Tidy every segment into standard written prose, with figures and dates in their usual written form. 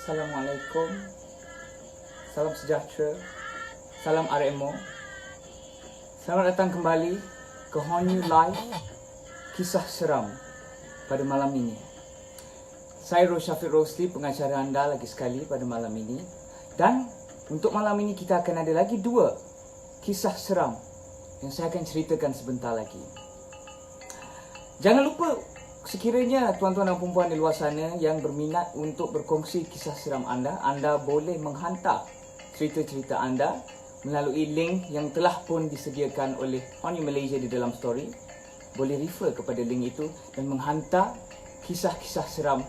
Assalamualaikum. Salam sejahtera. Salam RMO. Selamat datang kembali ke Hauntu Live Kisah Seram pada malam ini. Saya Syafiq Rosli, pengacara anda lagi sekali pada malam ini. Dan untuk malam ini kita akan ada lagi 2 kisah seram yang saya akan ceritakan sebentar lagi. Jangan lupa, sekiranya tuan-tuan dan puan-puan di luar sana yang berminat untuk berkongsi kisah seram anda boleh menghantar cerita-cerita anda melalui link yang telah pun disediakan oleh Hauntu Malaysia di dalam story. Boleh refer kepada link itu dan menghantar kisah-kisah seram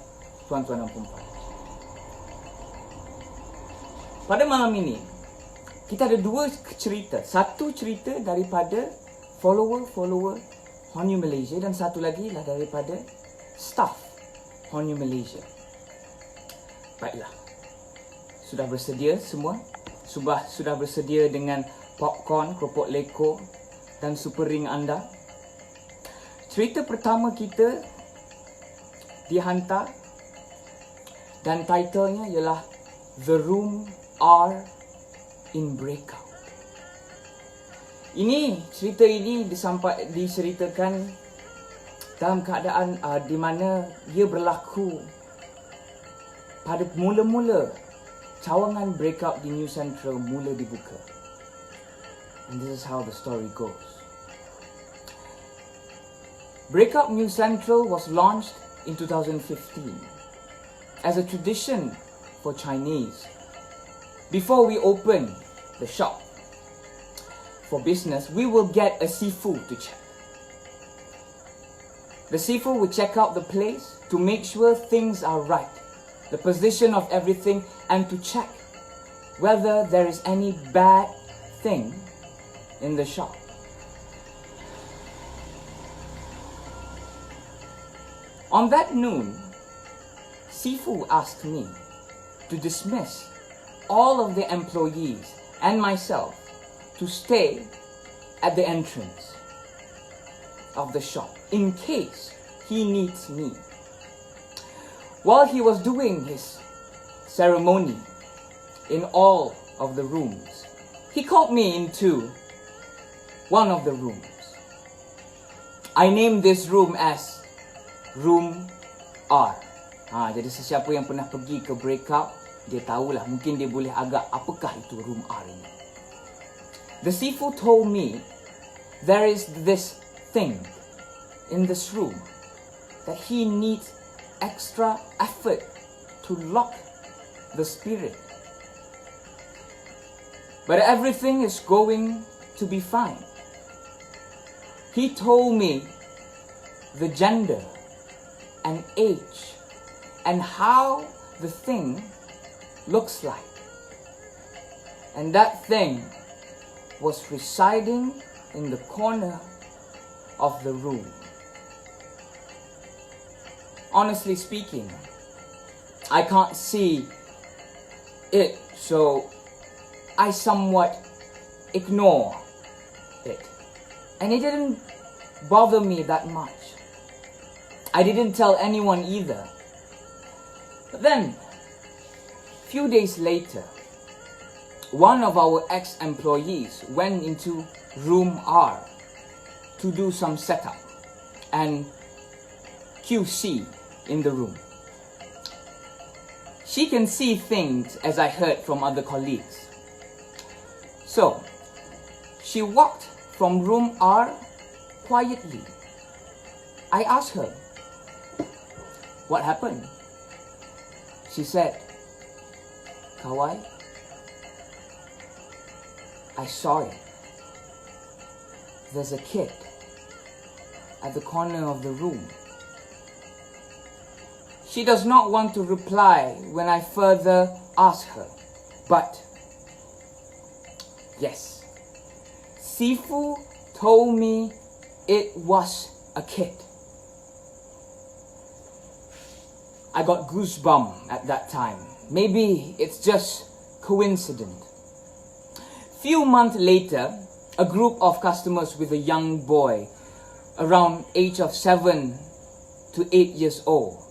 tuan-tuan dan puan-puan. Pada malam ini, kita ada 2 cerita. Satu cerita daripada follower Hauntu Malaysia dan satu lagi lah daripada staff Hauntu Malaysia. Baiklah. Sudah bersedia semua? Sudah bersedia dengan popcorn, keropok leko dan super ring anda? Cerita pertama kita dihantar dan titlenya ialah The Room R in Breakout. Cerita ini diceritakan dalam keadaan di mana ia berlaku pada mula-mula cawangan Breakout di New Central mula dibuka. And this is how the story goes. Breakout New Central was launched in 2015 as a tradition for Chinese. Before we open the shop for business, we will get a sifu to check. The sifu will check out the place to make sure things are right, the position of everything, and to check whether there is any bad thing in the shop. On that noon, sifu asked me to dismiss all of the employees and myself to stay at the entrance of the shop in case he needs me. While he was doing his ceremony in all of the rooms, he called me into one of the rooms. I named this room as Room R. Jadi sesiapa yang pernah pergi ke Breakout, dia tahulah, mungkin dia boleh agak apakah itu Room R ini. The sifu told me there is this thing in this room that he needs extra effort to lock the spirit. But everything is going to be fine. He told me the gender and age and how the thing looks like. And that thing was residing in the corner of the room. Honestly speaking, I can't see it, so I somewhat ignore it. And it didn't bother me that much. I didn't tell anyone either. But then, few days later, one of our ex-employees went into Room R to do some setup and QC in the room. She can see things, as I heard from other colleagues. So, she walked from Room R quietly. I asked her, "What happened?" She said, "Kawai, I saw it. There's a kid at the corner of the room." She does not want to reply when I further ask her, but yes, Sifu told me it was a kid. I got goosebumps at that time. Maybe it's just coincidence. Few months later, a group of customers with a young boy around age of 7 to 8 years old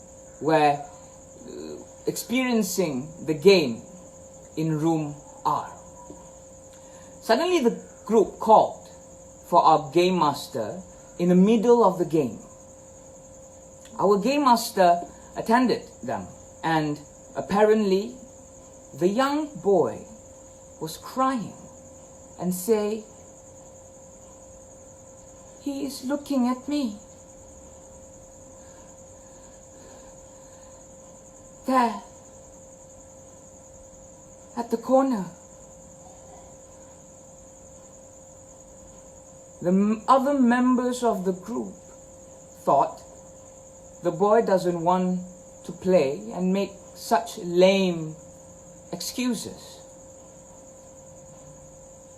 were experiencing the game in room R. Suddenly the group called for our game master in the middle of the game. Our game master attended them, and apparently the young boy was crying and say, "He is looking at me. There, at the corner." The other members of the group thought the boy doesn't want to play and make such lame excuses.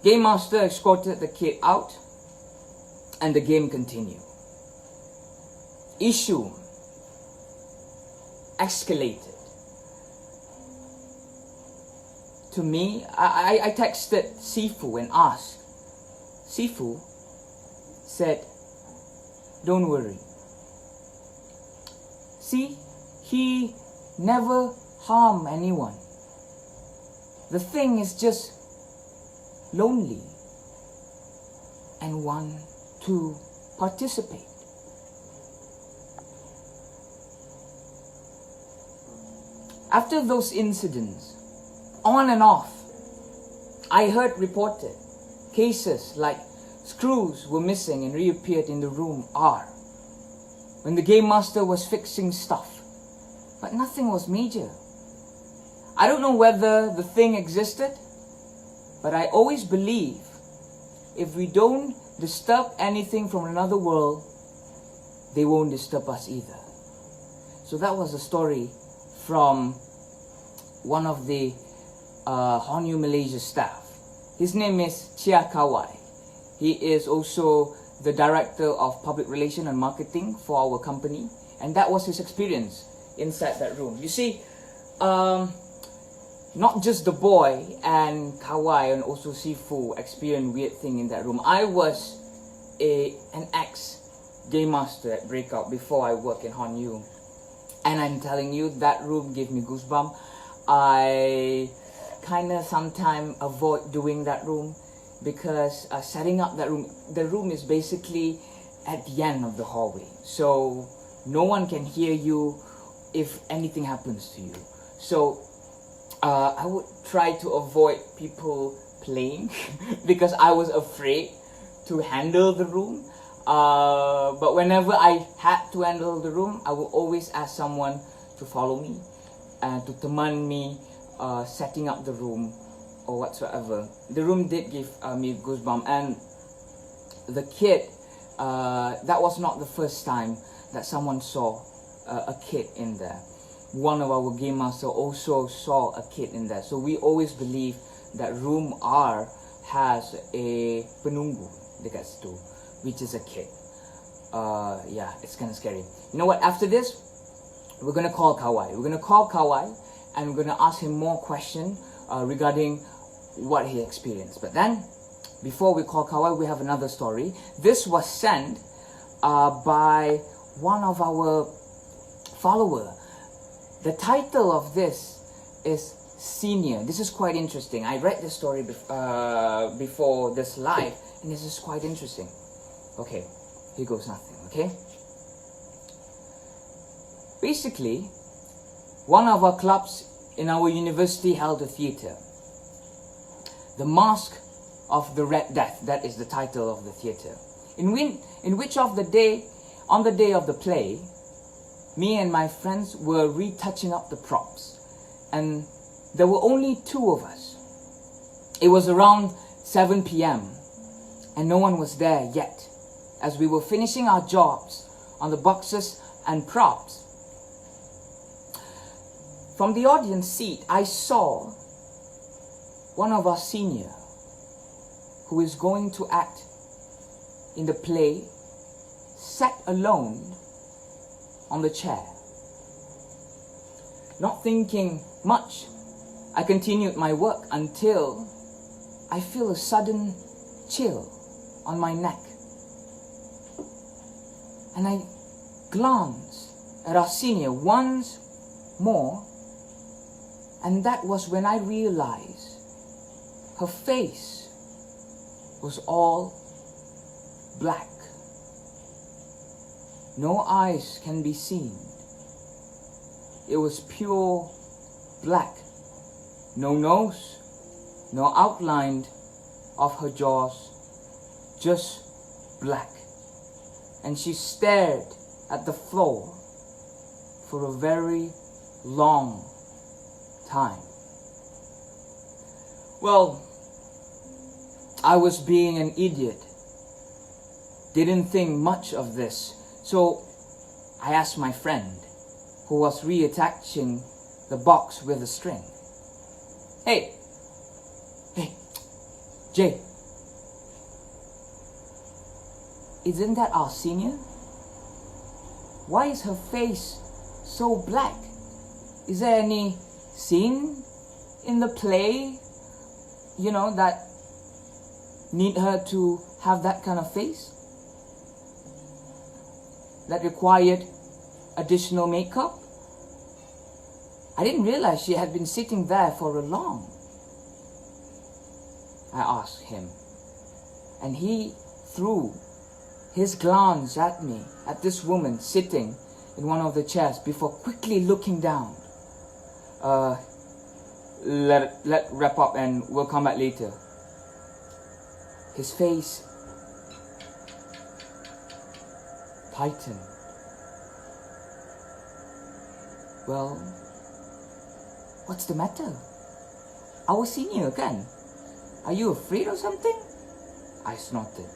Game master escorted the kid out and the game continued. Issue escalated. To me, I texted Sifu and asked. Sifu said, "Don't worry. See, he never harmed anyone. The thing is just lonely and want to participate." After those incidents, on and off, I heard reported cases like screws were missing and reappeared in the room R when the game master was fixing stuff, but nothing was major. I don't know whether the thing existed, but I always believe if we don't disturb anything from another world, they won't disturb us either. So that was a story from one of the Hauntu Malaysia staff. His name is Chia Kawai. He is also the director of public relations and marketing for our company, and that was his experience inside that room. You see, not just the boy and Kawai and also Sifu experienced weird thing in that room. I was an ex-game master at Breakout before I worked in Hantu, and I'm telling you, that room gave me goosebumps. I kind of sometimes avoid doing that room because setting up that room, the room is basically at the end of the hallway, so no one can hear you if anything happens to you. So I would try to avoid people playing because I was afraid to handle the room. But whenever I had to handle the room, I would always ask someone to follow me and to teman me setting up the room or whatsoever. The room did give me goosebumps, and the kid, that was not the first time that someone saw a kid in there. One of our game masters also saw a kid in there. So we always believe that room R has a penunggu dekat situ, which is a kid. Yeah, it's kind of scary. You know what? After this, we're gonna call Kawai. We're gonna call Kawai and we're gonna ask him more questions regarding what he experienced. But then, before we call Kawai, we have another story. This was sent by one of our followers. The title of this is Senior. This is quite interesting. I read this story before this live, and this is quite interesting. Okay, here goes nothing, okay? Basically, one of our clubs in our university held a theatre. The Mask of the Red Death, that is the title of the theatre. On the day of the play, me and my friends were retouching up the props, and there were only two of us. It was around 7 p.m. and no one was there yet, as we were finishing our jobs on the boxes and props. From the audience seat, I saw one of our senior who is going to act in the play sat alone on the chair. Not thinking much, I continued my work until I feel a sudden chill on my neck. And I glance at our senior once more, And that was when I realized her face was all black. No eyes can be seen. It was pure black. No nose, no outline of her jaws, just black. And she stared at the floor for a very long time. Well, I was being an idiot. Didn't think much of this. So I asked my friend, who was reattaching the box with a string, Hey, Jay, isn't that our senior? Why is her face so black? Is there any scene in the play, that need her to have that kind of face? That required additional makeup? I didn't realize she had been sitting there for a long. I asked him, and he threw his glance at me, at this woman sitting in one of the chairs before quickly looking down. Let wrap up and we'll come back later. His face tightened. Well, what's the matter? Our senior, kan? Are you afraid or something? I snorted.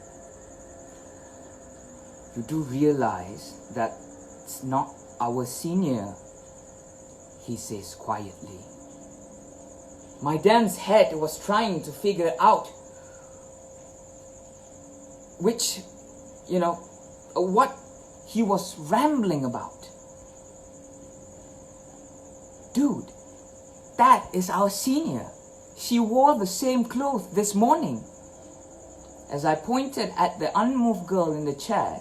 You do realize that it's not our senior, he says quietly. My dense head was trying to figure out what he was rambling about. Dude, that is our senior. She wore the same clothes this morning. As I pointed at the unmoved girl in the chair,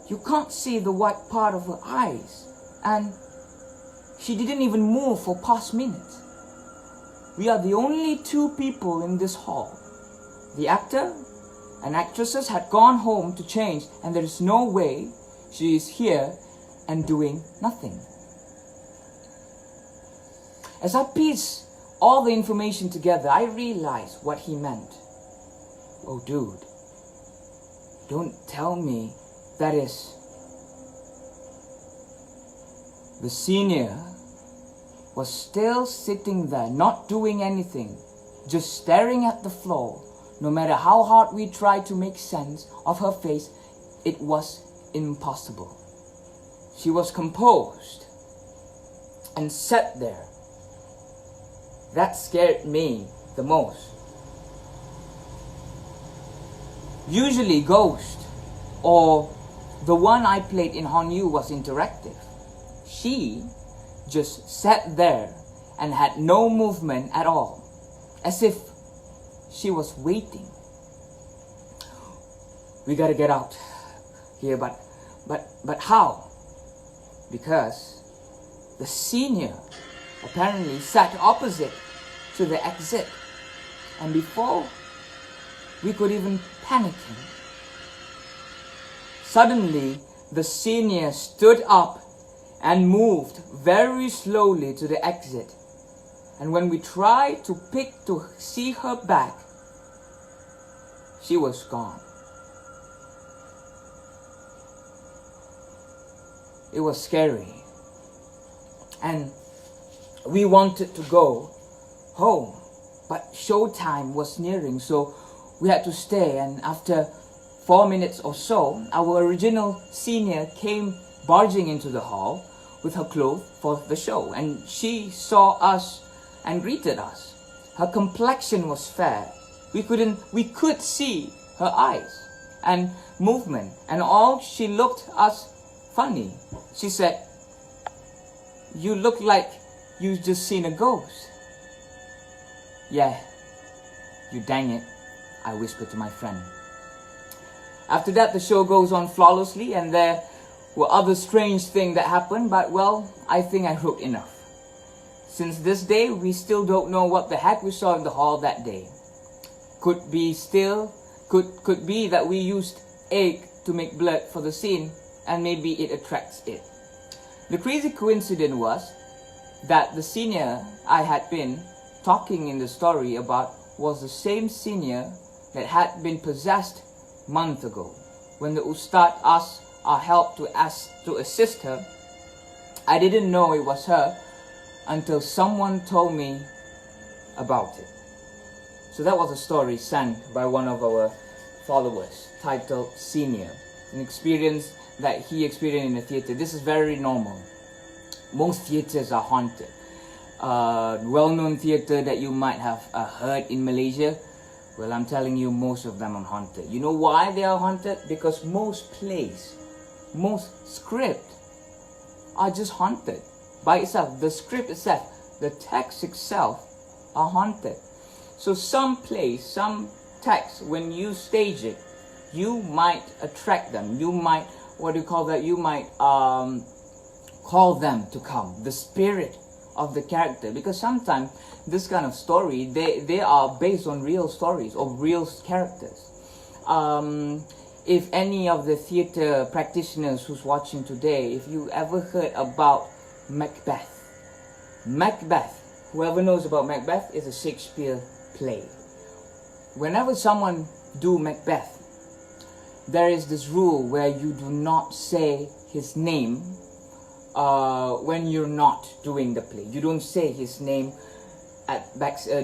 you can't see the white part of her eyes, and she didn't even move for past minutes. We are the only two people in this hall. The actor and actresses had gone home to change, and there is no way she is here and doing nothing. As I pieced all the information together, I realized what he meant. Oh dude, don't tell me that is the senior was still sitting there, not doing anything, just staring at the floor. No matter how hard we tried to make sense of her face, it was impossible. She was composed and sat there. That scared me the most. Usually Ghost, or the one I played in Hauntu, was interactive. She just sat there and had no movement at all, as if she was waiting. We gotta get out here, but how? Because the senior apparently sat opposite to the exit, and before we could even panic him, suddenly the senior stood up and moved very slowly to the exit. And when we tried to pick to see her back, she was gone. It was scary. And we wanted to go home, but showtime was nearing, so we had to stay. And after 4 minutes or so, our original senior came barging into the hall with her clothes for the show, and she saw us and greeted us. Her complexion was fair. We could see her eyes and movement, and all she looked us funny. She said, "You look like you just seen a ghost." "Yeah, you dang it," I whispered to my friend. After that, the show goes on flawlessly, and there were other strange things that happened, but well, I think I wrote enough. Since this day, we still don't know what the heck we saw in the hall that day. Could be that we used egg to make blood for the scene, and maybe it attracts it. The crazy coincidence was that the senior I had been talking in the story about was the same senior that had been possessed months ago. When the Ustad asked our help to assist her, I didn't know it was her until someone told me about it. So that was a story sent by one of our followers titled Senior, an experience that he experienced in the theater. This is very normal. Most theaters are haunted. Well-known theater that you might have heard in Malaysia, well, I'm telling you, most of them are haunted. You know why they are haunted? Because most plays, most script are just haunted by itself. The script itself, the text itself are haunted. So some plays, some text, when you stage it, you might attract them. You might, you might call them to come. The spirit of the character. Because sometimes this kind of story, they are based on real stories or real characters. If any of the theater practitioners who's watching today, if you ever heard about Macbeth. Macbeth, whoever knows about Macbeth, is a Shakespeare play. Whenever someone do Macbeth, there is this rule where you do not say his name when you're not doing the play. You don't say his name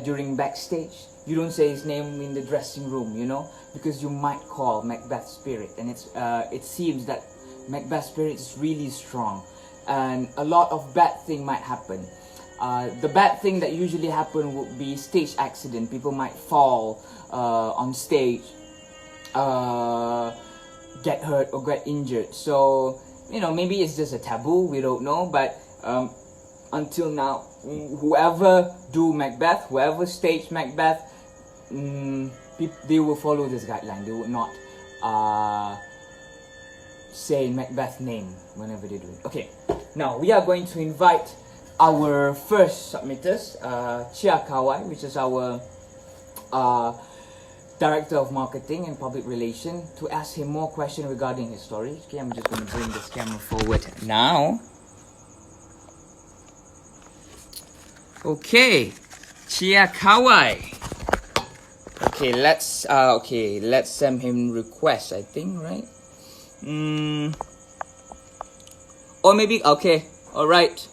during backstage. You don't say his name in the dressing room, you know, because you might call Macbeth's spirit, and it seems that Macbeth's spirit is really strong, and a lot of bad thing might happen. The bad thing that usually happen would be stage accident. People might fall on stage, get hurt or get injured. So, you know, maybe it's just a taboo, we don't know, but until now, whoever do Macbeth, whoever stage Macbeth, they will follow this guideline. They will not say Macbeth's name whenever they do it. Okay, now we are going to invite our first submitters, Chia Kawai, which is our Director of Marketing and Public Relations, to ask him more questions regarding his story. Okay, I'm just going to bring this camera forward now. Okay, Chia Kawai. Okay, let's send him request, I think, right? Or maybe, okay, alright.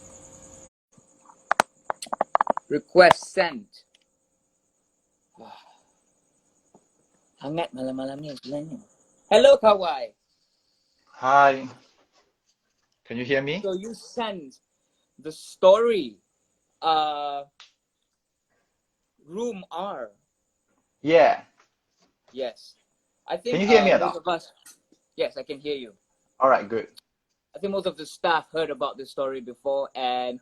Request sent. Hangat malam-malam ni sebenarnya. Hello, Kawai. Hi, can you hear me? So you sent the story, Room R. Yeah. Yes. I think Can you hear me or most not? of us, yes, I can hear you. All right, good. I think most of the staff heard about this story before, and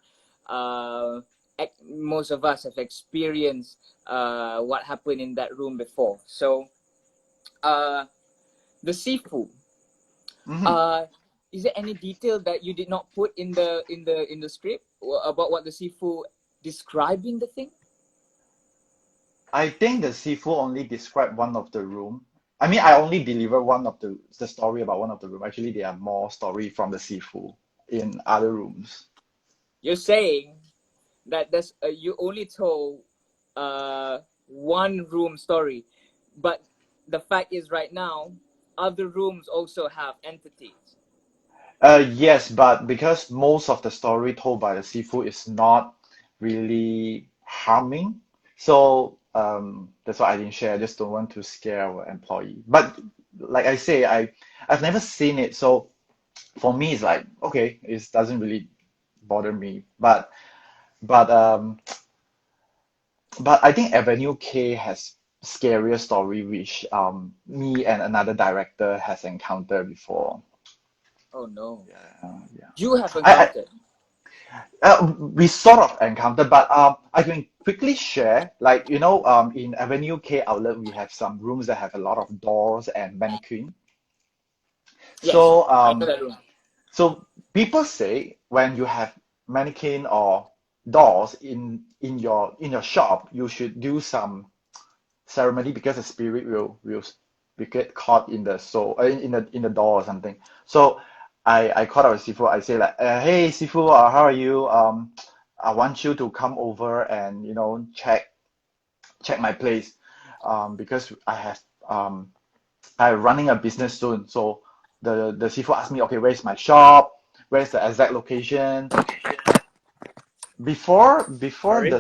most of us have experienced what happened in that room before. So, the Sifu. Is there any detail that you did not put in the script about what the Sifu describing the thing? I think the Sifu only described one of the room. I mean, I only deliver one of the story about one of the room. Actually, there are more story from the Sifu in other rooms. You're saying that you only told one room story, but the fact is right now other rooms also have entities. Yes, but because most of the story told by the Sifu is not really harming, so that's why I didn't share. I just don't want to scare our employee. But like I say, I've never seen it, so for me it's like okay, it doesn't really bother me. But but I think Avenue K has scarier story which me and another director has encountered before. Oh no. Yeah. You have I, encountered. we sort of encountered, but I can quickly share, like, you know, in Avenue K outlet, we have some rooms that have a lot of doors and mannequin. Yes, So, I know that room. so people say when you have mannequin or dolls in your shop, you should do some ceremony because the spirit will get caught in the soul in the doll or something. So I called out Sifu. I say like, hey Sifu, how are you? I want you to come over and check my place, because I'm running a business soon. So the Sifu asked me, okay, where's my shop? Where's the exact location? Before Sorry.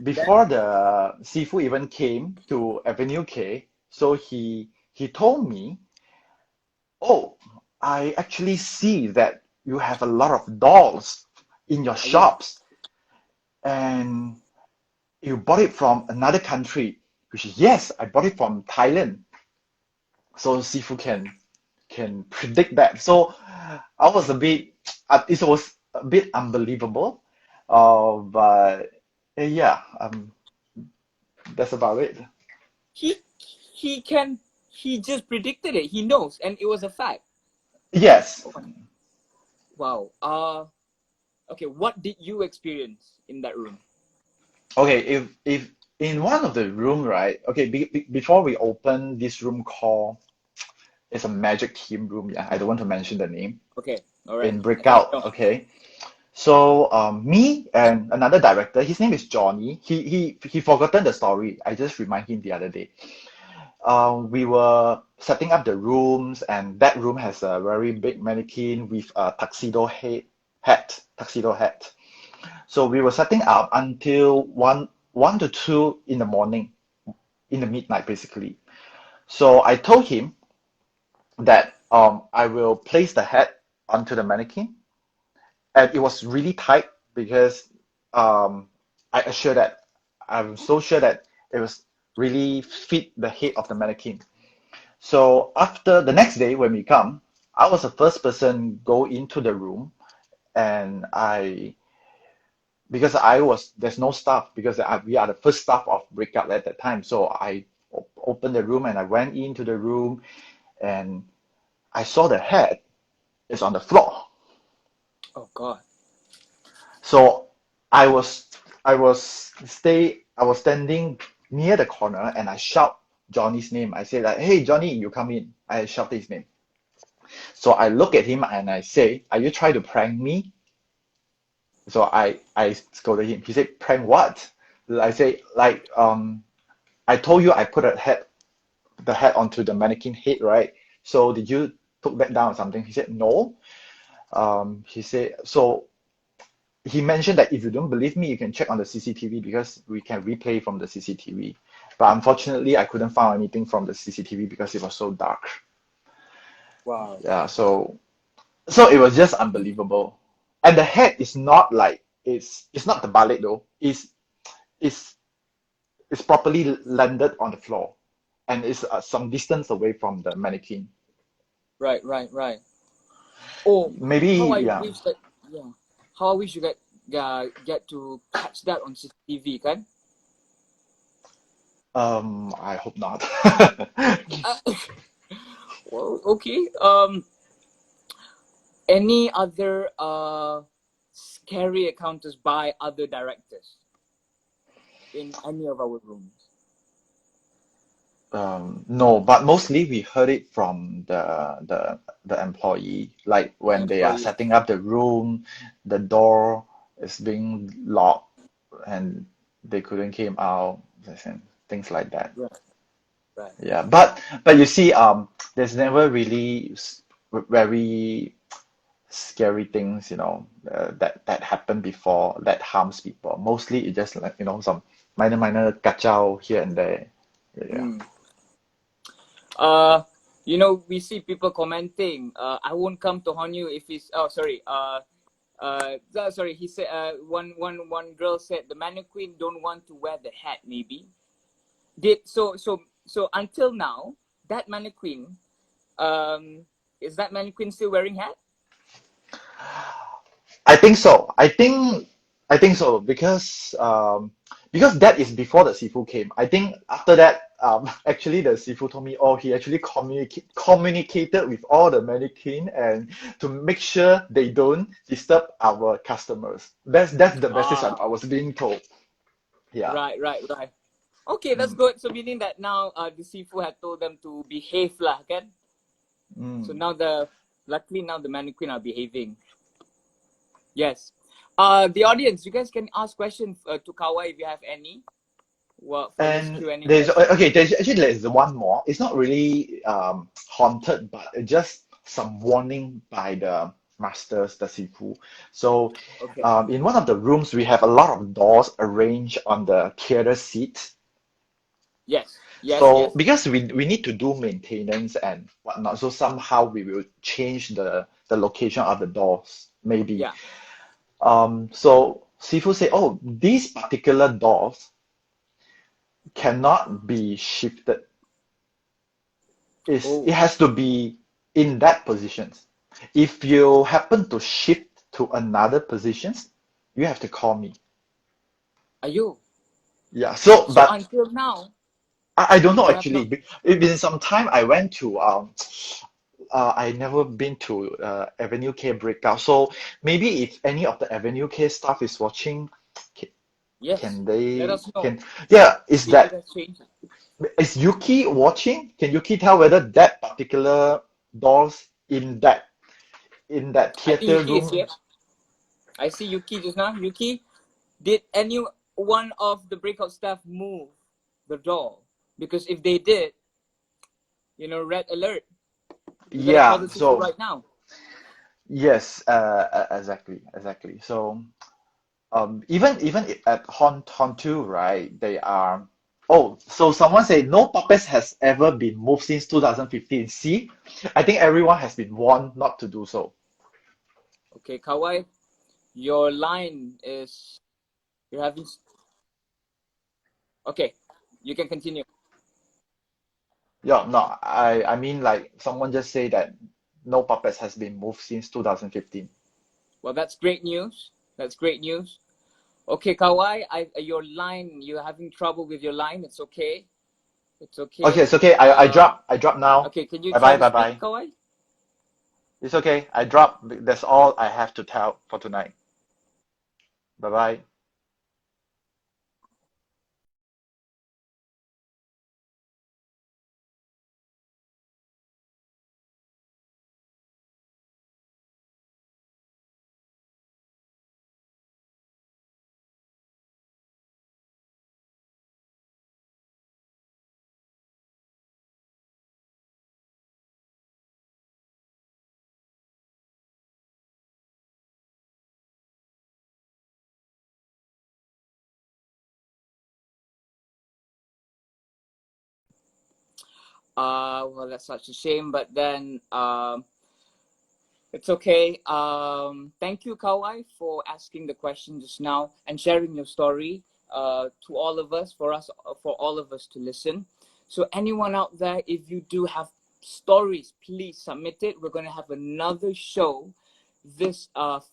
before the Sifu even came to Avenue K, so he told me, oh, I actually see that you have a lot of dolls in your Yeah. shops, and you bought it from another country, which is, yes, I bought it from Thailand. So Sifu can predict that. So I was a bit, it was a bit unbelievable, but yeah, that's about it. He he can he just predicted it. He knows, and it was a fact. Yes. Oh, wow. Okay. What did you experience in that room? Okay, if in one of the room, right? Okay, before we open this room called, it's a magic team room. Yeah, I don't want to mention the name. Okay. All right. In I Breakout, know. okay. So me and another director, his name is Johnny. He forgotten the story. I just remind him the other day. We were setting up the rooms, and that room has a very big mannequin with a tuxedo hat. So we were setting up until one to two in the morning, in the midnight, basically. So I told him that I will place the hat onto the mannequin, and it was really tight because um, I'm so sure that it was really fit the head of the mannequin. So after the next day when we come, I was the first person go into the room, and because I was there's no staff because we are the first staff of Breakout at that time. So I opened the room and I went into the room, and I saw the head is on the floor. Oh God. So I was I was standing near the corner, and I shout Johnny's name. I say like, "Hey Johnny, you come in." I shout his name. So I look at him and I say, "Are you trying to prank me?" So I scolded him. He said, "Prank what?" I say like, I told you I put the head onto the mannequin head, right? So did you took that down or something? He said no. He said so. He mentioned that if you don't believe me, you can check on the CCTV because we can replay from the CCTV. But unfortunately, I couldn't find anything from the CCTV because it was so dark. Wow. Yeah, so it was just unbelievable. And the head is not like it's not the ballet though. It's it's properly landed on the floor, and it's some distance away from the mannequin. Right. Right. Right. Oh, how Maybe I yeah. wish that. Yeah. How I wish you get to catch that on CCTV, kan? I hope not. Uh, well, okay. Any other scary encounters by other directors in any of our rooms? No, but mostly we heard it from the employee, like The when they are employee. setting up the room, the door is being locked and they couldn't came out, and things like that. Right. Right. Yeah, but you see, there's never really very scary things, that happened before that harms people. Mostly it just like, some minor kacau here and there. Yeah. Mm. Uh, we see people commenting. I won't come to haunt you if he's. Oh, sorry. Sorry. He said. One girl said the mannequin don't want to wear the hat. Maybe did so until now. That mannequin. Is that mannequin still wearing hat? I think so. I think so because that is before the seafood came. I think after that, actually the Sifu told me, oh, he actually communicated with all the mannequin and to make sure they don't disturb our customers. That's the message I Ah, was being told. Yeah. right. Okay, that's Mm, good. So meaning that now the Sifu had told them to behave lah, kan? So mm. now luckily now the mannequin are behaving. Yes. The audience, you guys can ask questions to Kawai if you have any. Well, for this And Q&A there's session. okay, there's one more. It's not really haunted, but it's just some warning by the masters, the Sifu. So Okay. in one of the rooms, we have a lot of doors arranged on the theater seats. Yes. So because we need to do maintenance and whatnot, so somehow we will change the location of the doors, maybe. Yeah. So Sifu say, oh, these particular doors cannot be shifted. It Oh, has to be in that position. If you happen to shift to another positions, you have to call me. ayo. Yeah. So, So but until now, I don't know you have actually. not. It's been some time. I went to I never been to Avenue K Breakout. So maybe if any of the Avenue K staff is watching, ca- Yes. can Let they us know can yeah? Is if it that has changed. is Yuki watching? Can Yuki tell whether that particular doors in that I think theater Yuki is room? here. I see Yuki just now. Yuki, did any one of the breakout staff move the door? Because if they did, red alert. We gotta call Yeah, the Sifu so right now. yes, exactly. So even at Hantu, right? They are. Oh, so someone say no puppets has ever been moved since 2015. See, I think everyone has been warned not to do so. Okay, Kawai, your line is you're having. Okay, you can continue. Yeah, no, I mean like someone just say that no puppets has been moved since 2015. Well, that's great news. That's great news. Okay, Kawai, your line, you're having trouble with your line. It's okay. It's Okay, okay. it's okay. I drop now. Okay, can you Bye try bye to bye speak, bye. Kawai? It's okay. I drop. That's all I have to tell for tonight. Bye bye. Well, that's such a shame, but then it's okay. Thank you, Kawai, for asking the question just now and sharing your story to all of us, for all of us to listen. So, anyone out there, if you do have stories, please submit it. We're going to have another show this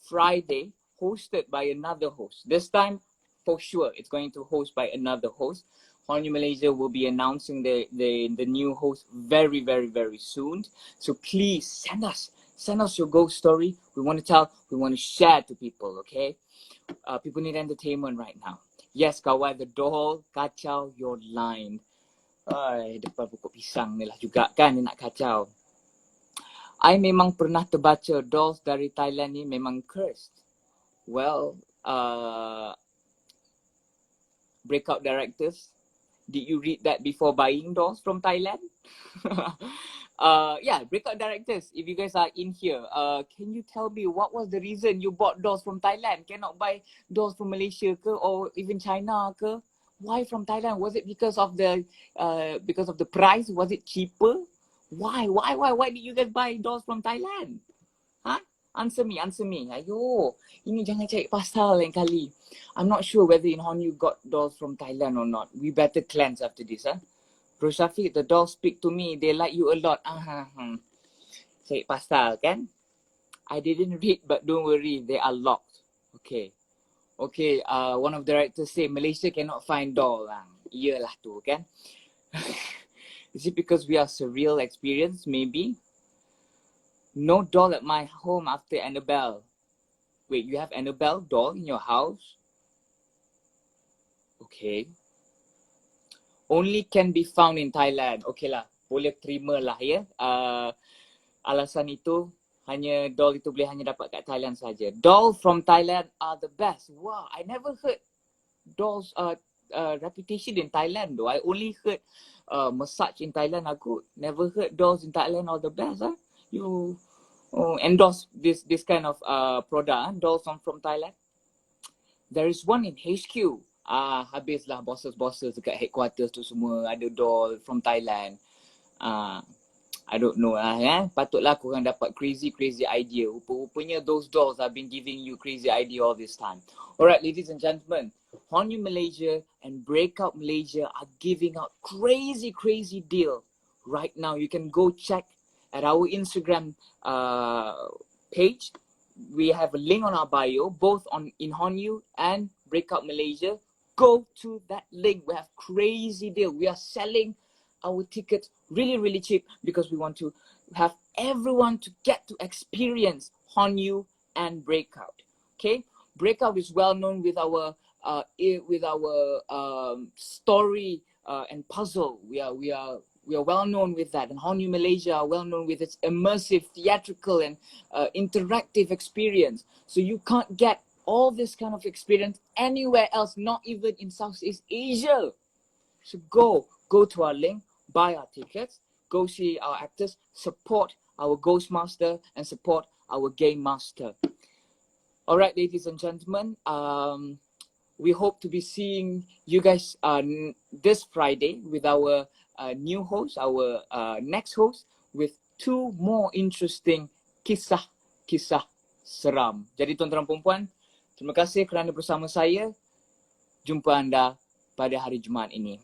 Friday, hosted by another host. This time, for sure, it's going to host by another host. Hauntu Malaysia will be announcing the new host very soon. So please send us your ghost story. We want to tell, we want to share to people, okay? People need entertainment right now. Yes, Kawai, the doll, kacau your line. Ay, depan pokok pisang ni lah juga kan dia nak kacau. I memang pernah terbaca dolls dari Thailand ni memang cursed. Well, breakout directors, did you read that before buying dolls from Thailand? Yeah, breakout directors, if you guys are in here, can you tell me what was the reason you bought dolls from Thailand? Cannot buy dolls from Malaysia ke, or even China ke? Why from Thailand? Was it because of the price? Was it cheaper? Why did you guys buy dolls from Thailand? Huh? Answer me. Ayo, ini jangan cari pasal lain kali. I'm not sure whether in Hon you got dolls from Thailand or not. We better cleanse after this, huh? Bro Shafiq, the dolls speak to me. They like you a lot. Cari pasal, kan? I didn't read, but don't worry. They are locked. Okay. One of the directors say Malaysia cannot find doll. Iyalah tu, kan? Is it because we are surreal experience? Maybe. No doll at my home after Annabelle. Wait, you have Annabelle doll in your house? Okay. Only can be found in Thailand. Okay lah, boleh terima lah ya. Alasan itu hanya doll itu boleh hanya dapat kat Thailand saja. Doll from Thailand are the best. Wow, I never heard dolls reputation in Thailand though. I only heard massage in Thailand. Aku never heard dolls in Thailand are the best. Huh? You endorse this kind of product, dolls from Thailand. There is one in HQ. Habislah bosses dekat headquarters tu semua ada doll from Thailand. I don't know lah. Patutlah korang dapat crazy idea. Rupanya those dolls have been giving you crazy idea all this time. Alright, ladies and gentlemen, Hauntu Malaysia and Breakout Malaysia are giving out crazy deal right now. You can go check at our Instagram page. We have a link on our bio, both in Hauntu and Breakout Malaysia. Go to that link. We have crazy deal. We are selling our tickets really cheap because we want to have everyone to get to experience Hauntu and Breakout. Okay, Breakout is well known with our story and puzzle. We are well known with that, and Hauntu Malaysia are well known with its immersive, theatrical, and interactive experience. So you can't get all this kind of experience anywhere else, not even in Southeast Asia. So go to our link, buy our tickets, go see our actors, support our Ghost Master, and support our Game Master. All right, ladies and gentlemen, we hope to be seeing you guys this Friday with our new host, our next host, with 2 more interesting kisah seram. Jadi tuan-tuan dan puan-puan, terima kasih kerana bersama saya. Jumpa anda pada hari Jumaat ini.